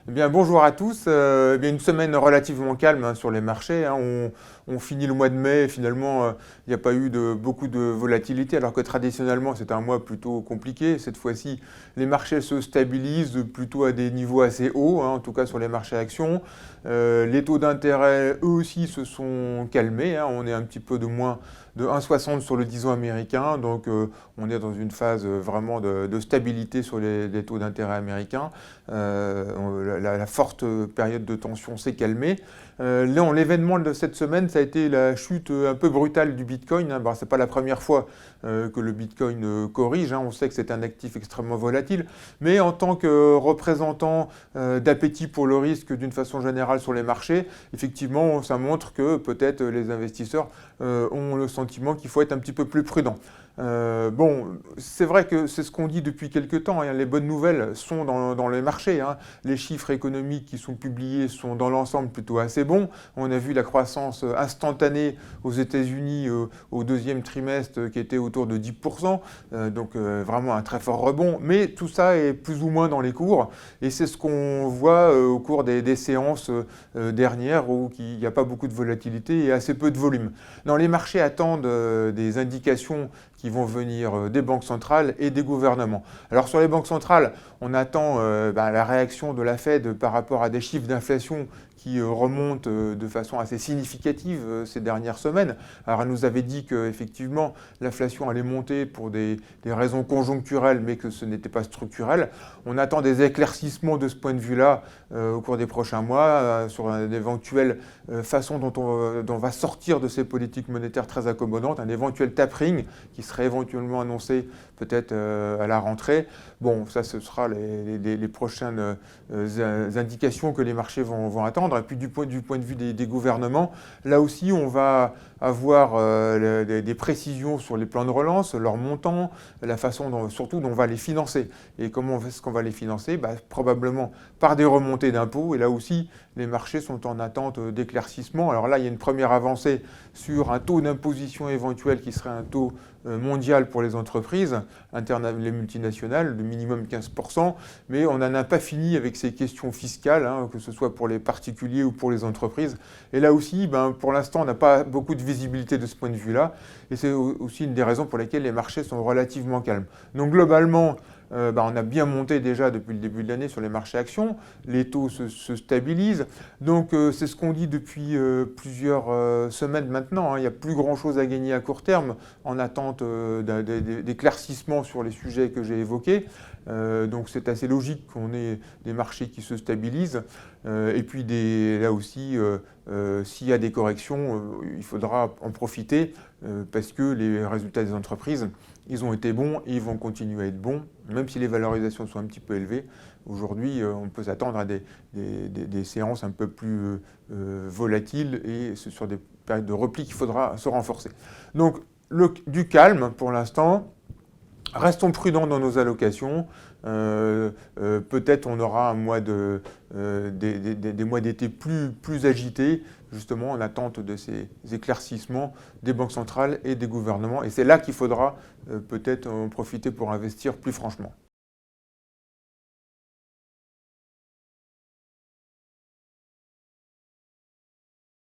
Eh bien, bonjour à tous. Eh bien, une semaine relativement calme sur les marchés, hein. On finit le mois de mai et finalement, il n'y a pas eu beaucoup de volatilité, alors que traditionnellement, c'est un mois plutôt compliqué. Cette fois-ci, les marchés se stabilisent plutôt à des niveaux assez hauts, hein, en tout cas sur les marchés actions. Les taux d'intérêt, eux aussi, se sont calmés, hein. On est un petit peu de moins de 1,60 sur le 10 ans américain, donc on est dans une phase vraiment de stabilité sur les taux d'intérêt américains. La forte période de tension s'est calmée. L'événement de cette semaine, ça a été la chute un peu brutale du Bitcoin, hein. Ce n'est pas la première fois que le Bitcoin corrige, hein. On sait que c'est un actif extrêmement volatile, mais en tant que représentant d'appétit pour le risque d'une façon générale sur les marchés, effectivement, ça montre que peut-être les investisseurs ont le sentiment qu'il faut être un petit peu plus prudent. Bon, c'est vrai que c'est ce qu'on dit depuis quelques temps, hein. Les bonnes nouvelles sont dans les marchés, hein. Les chiffres économiques qui sont publiés sont dans l'ensemble plutôt assez bons. On a vu la croissance instantanée aux États-Unis au deuxième trimestre qui était autour de 10%, donc vraiment un très fort rebond. Mais tout ça est plus ou moins dans les cours, et c'est ce qu'on voit au cours des séances dernières où il n'y a pas beaucoup de volatilité et assez peu de volume. Dans les marchés attendent des indications qui vont venir des banques centrales et des gouvernements. Alors sur les banques centrales, on attend la réaction de la Fed par rapport à des chiffres d'inflation qui remontent de façon assez significative ces dernières semaines. Alors elle nous avait dit qu'effectivement l'inflation allait monter pour des raisons conjoncturelles, mais que ce n'était pas structurel. On attend des éclaircissements de ce point de vue-là au cours des prochains mois sur une éventuelle façon dont on va sortir de ces politiques monétaires très accommodantes, un éventuel tapering qui serait éventuellement annoncé peut-être à la rentrée. Bon, ça ce sera les prochaines indications que les marchés vont attendre. Et puis du point de vue des gouvernements, là aussi on va avoir des précisions sur les plans de relance, leur montant, la façon surtout dont on va les financer. Et comment est-ce qu'on va les financer? Probablement par des remontées d'impôts. Et là aussi, les marchés sont en attente d'éclaircissement. Alors là, il y a une première avancée sur un taux d'imposition éventuel qui serait un taux mondial pour les entreprises, les multinationales, de minimum 15%, mais on n'en a pas fini avec ces questions fiscales, hein, que ce soit pour les particuliers ou pour les entreprises. Et là aussi, pour l'instant, on n'a pas beaucoup de visibilité de ce point de vue-là, et c'est aussi une des raisons pour lesquelles les marchés sont relativement calmes. Donc globalement, on a bien monté déjà depuis le début de l'année sur les marchés actions, les taux se stabilisent, donc c'est ce qu'on dit depuis plusieurs semaines maintenant, hein. Il n'y a plus grand-chose à gagner à court terme en attente d'éclaircissement sur les sujets que j'ai évoqués, donc c'est assez logique qu'on ait des marchés qui se stabilisent, et puis là aussi, s'il y a des corrections, il faudra en profiter parce que les résultats des entreprises, ils ont été bons et ils vont continuer à être bons, même si les valorisations sont un petit peu élevées. Aujourd'hui, on peut s'attendre à des séances un peu plus volatiles et sur des périodes de repli qu'il faudra se renforcer. Donc, du calme pour l'instant. Restons prudents dans nos allocations. Peut-être on aura des mois d'été plus agités, justement en attente de ces éclaircissements des banques centrales et des gouvernements. Et c'est là qu'il faudra peut-être en profiter pour investir plus franchement.